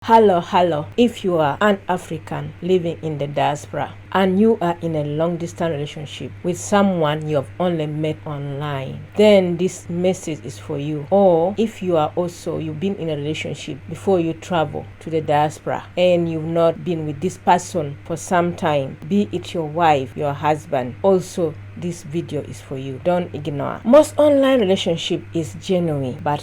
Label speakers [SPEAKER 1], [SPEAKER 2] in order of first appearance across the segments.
[SPEAKER 1] Hello. If you are an African living in the diaspora and you are in a long-distance relationship with someone you have only met online, then this message is for you. Or if you've been in a relationship before you travel to the diaspora and you've not been with this person for some time, be it your wife, your husband, also this video is for you. Don't ignore. Most online relationship is genuine, but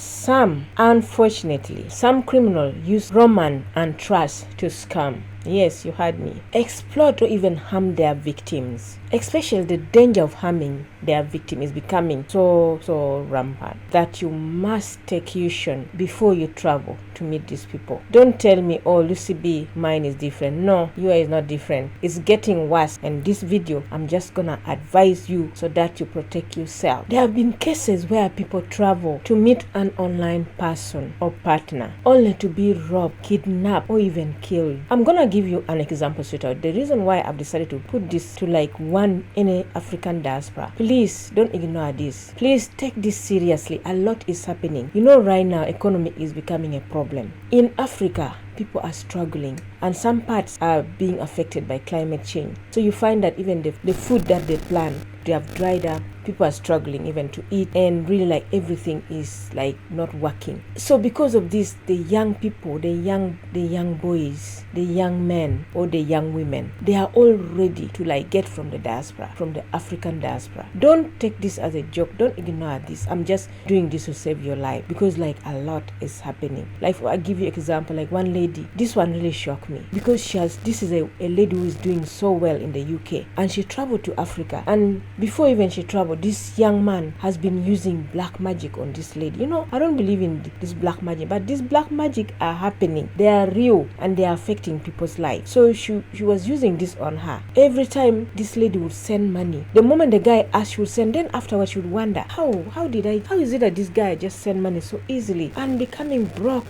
[SPEAKER 1] unfortunately, some criminals use romance and trust to scam. Yes, you heard me. Exploit or even harm their victims. Especially the danger of harming their victim is becoming so rampant that you must take caution before you travel to meet these people. Don't tell me, oh, Lucy B, mine is different. No, yours is not different. It's getting worse. And this video, I'm just gonna advise you so that you protect yourself. There have been cases where people travel to meet an online person or partner only to be robbed, kidnapped, or even killed. I'm gonna give you an example straight out. The reason why I've decided to put this to one in a African diaspora. Please don't ignore this. Please take this seriously. A lot is happening. You know, right now economy is becoming a problem. In Africa, people are struggling and some parts are being affected by climate change. So you find that even the food that they plant, they have dried up. People are struggling even to eat, and really everything is not working. So because of this, the young people, the young boys, the young men or the young women, they are all ready to get from the diaspora, from the African diaspora. Don't take this as a joke. Don't ignore this. I'm just doing this to save your life because a lot is happening. I'll give you an example. One lady, this one really shocked me because this is a lady who is doing so well in the UK, and she traveled to Africa, and before even she traveled, this young man has been using black magic on this lady. I don't believe in this black magic, but this black magic are happening. They are real and they are affecting people's lives. So she was using this on her. Every time this lady would send money, the moment the guy asked, she would send. Then afterwards she would wonder, how is it that this guy just send money so easily and becoming broke?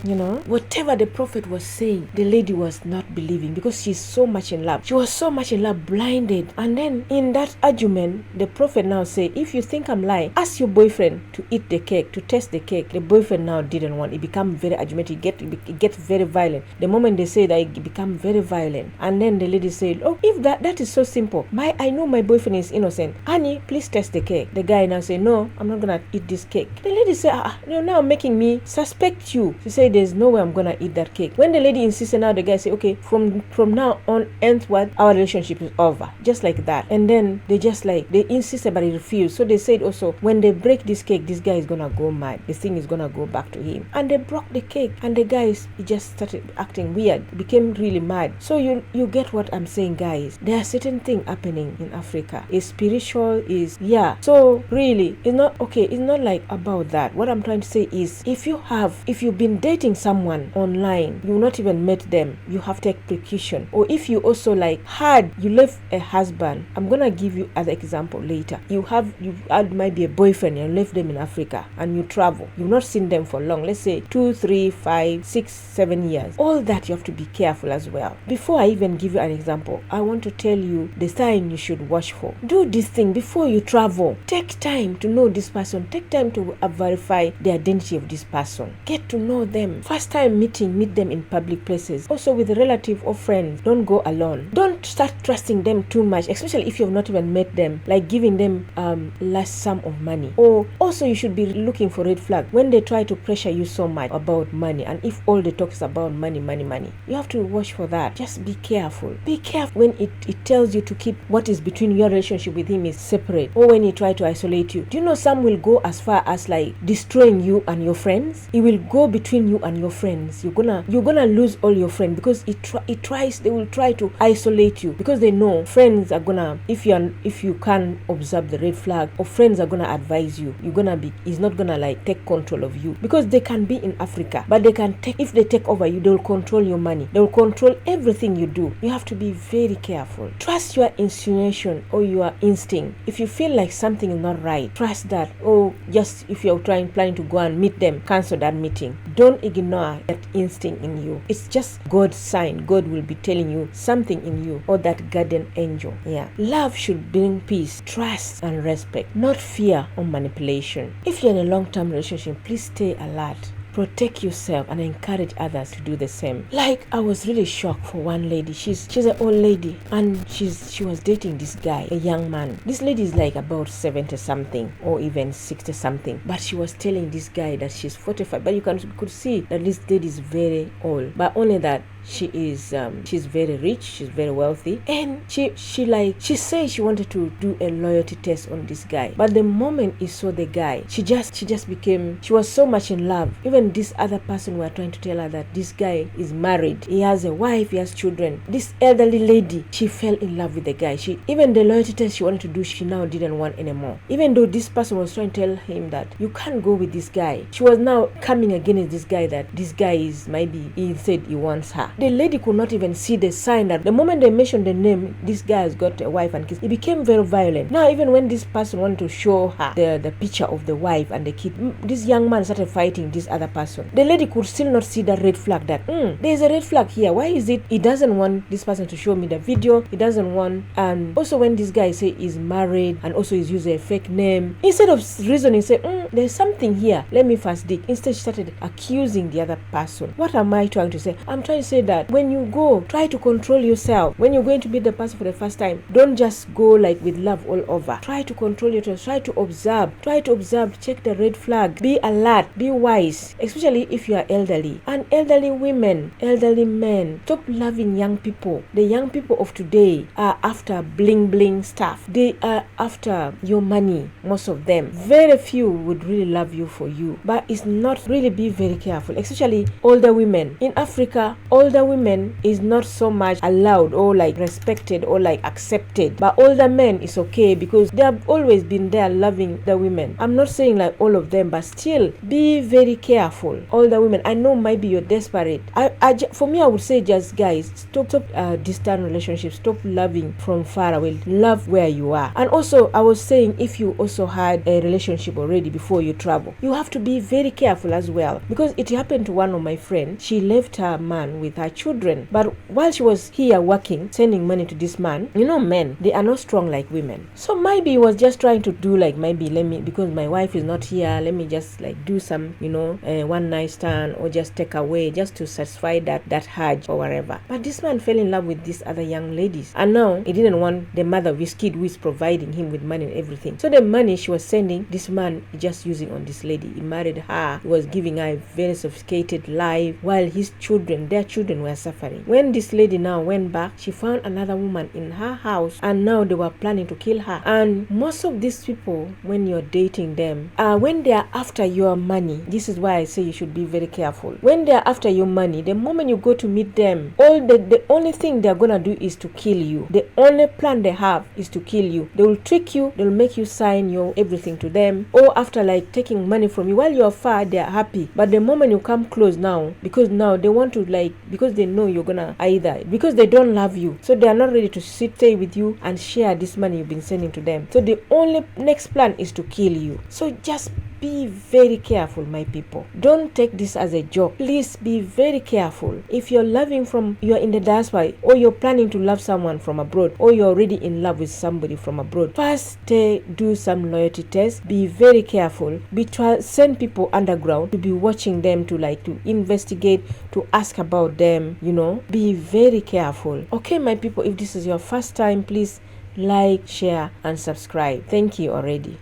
[SPEAKER 1] Whatever the prophet was saying, the lady was not believing because she's so much in love. She was so much in love, blinded. And then in that argument, the prophet now say, if you think I'm lying, ask your boyfriend to eat the cake, to taste the cake. The boyfriend now didn't want. It become very argumentative. It gets very violent. The moment they say that, it become very violent. And then the lady said, oh, if that is so simple, I know my boyfriend is innocent. Honey, please taste the cake. The guy now say, no, I'm not gonna eat this cake. The lady say, you're now making me suspect you. She said, there's no way I'm gonna eat that cake. When the lady insisted, now the guy say, okay, from now on henceforth, our relationship is over. Just like that. And then they they insisted, but he refused. So they said also, when they break this cake, this guy is gonna go mad. The thing is gonna go back to him. And they broke the cake, and the guy he just started acting weird, became really mad. So you get what I'm saying, guys. There are certain things happening in Africa. It's spiritual, So really, it's not okay. It's not about that. What I'm trying to say is, if you've been dating someone online, you've not even met them, you have to take precaution. Or if you also you left a husband, I'm gonna give you as an example later. You might be a boyfriend, and you left them in Africa and you travel. You've not seen them for long, let's say 2, 3, 5, 6, 7 years. All that you have to be careful as well. Before I even give you an example, I want to tell you the sign you should watch for. Do this thing before you travel. Take time to know this person. Take time to verify the identity of this person. Get to know them. First time meet them in public places. Also with a relative or friends. Don't go alone. Don't start trusting them too much, especially if you have not even met them, giving them large sum of money. Or also you should be looking for red flag when they try to pressure you so much about money, and if all they talk is about money, you have to watch for that. Just be careful. Be careful when it tells you to keep what is between your relationship with him is separate, or when he try to isolate you. Do you know some will go as far as destroying you and your friends? It will go between you and your friends. You're gonna lose all your friends because they will try to isolate you, because they know friends are gonna, if you can observe the red flag, or friends are gonna advise you, he's not gonna take control of you, because they can be in Africa, but if they take over you, they will control your money, they will control everything you do. You have to be very careful. Trust your intuition or your instinct. If you feel like something is not right, trust that. Or just if you're planning to go and meet them, cancel that meeting. Don't ignore that instinct in you. It's just God's sign. God will be telling you something in you, or that guardian angel. Love should bring peace, trust, and respect, not fear or manipulation. If you're in a long-term relationship, please stay alert. protect yourself and encourage others to do the same. Like, I was really shocked for one lady. She's an old lady, and she was dating this guy, a young man. This lady is like about 70 something or even 60 something, but she was telling this guy that she's 45. But you could see that this lady is very old, but only that she's very rich, she's very wealthy, and she said she wanted to do a loyalty test on this guy. But the moment he saw the guy, she was so much in love. Even this other person were trying to tell her that this guy is married, he has a wife, he has children. This elderly lady, she fell in love with the guy. Even the loyalty test she wanted to do, she now didn't want anymore. Even though this person was trying to tell him that you can't go with this guy, she was now coming against this guy, that this guy is, maybe he said he wants her. The lady could not even see the sign that the moment they mentioned the name, this guy has got a wife and kids. It became very violent. Now, even when this person wanted to show her the picture of the wife and the kid, this young man started fighting this other person. The lady could still not see the red flag, that there's a red flag here. Why is it he doesn't want this person to show me the video? He doesn't want. And also, when this guy say he's married and also he's using a fake name, instead of reasoning, say there's something here, let me first dig. Instead, she started accusing the other person. What am I trying to say? I'm trying to say that when you go, try to control yourself. When you're going to meet the person for the first time, don't just go like with love all over. Try to control yourself. Try to observe, check the red flag. Be alert, be wise, especially if you are elderly. And elderly women, elderly men, stop loving young people. The young people of today are after bling bling stuff. They are after your money, most of them. Very few would really love you for you. But it's not really, be very careful, especially older women. In Africa, older women is not so much allowed or like respected or like accepted, but older men is okay because they have always been there loving the women. I'm not saying like all of them, but still be very careful. Older women, I know maybe you're desperate. For me, I would say just guys, stop distant relationships, stop loving from far away, love where you are. And also, I was saying, if you also had a relationship already before you travel, you have to be very careful as well, because it happened to one of my friends. She left her man with her children, but while she was here working, sending money to this man, men, they are not strong like women. So maybe he was just trying to do like, maybe because my wife is not here, let me just like do some, one night stand, or just take away just to satisfy that urge or whatever. But this man fell in love with these other young ladies, and now he didn't want the mother of his kid who is providing him with money and everything. So the money she was sending, this man just using on this lady. He married her, he was giving her a very sophisticated life, while their children were suffering. When this lady now went back, she found another woman in her house, and now they were planning to kill her. And most of these people, when you're dating them, when they are after your money, this is why I say you should be very careful. When they are after your money, the moment you go to meet them, the only thing they're gonna do is to kill you. The only plan they have is to kill you. They will trick you, they'll make you sign your everything to them, or after like taking money from you while you're far, they are happy. But the moment you come close now, because now they want to because they know you're gonna because they don't love you, so they are not ready to stay with you and share this money you've been sending to them. So the only next plan is to kill you. So just be very careful, my people. Don't take this as a joke. Please be very careful. If you're you're in the diaspora, or you're planning to love someone from abroad, or you're already in love with somebody from abroad, first do some loyalty tests. Be very careful. Send people underground to be watching them, to investigate, to ask about them. Be very careful. Okay, my people, if this is your first time, please like, share, and subscribe. Thank you already.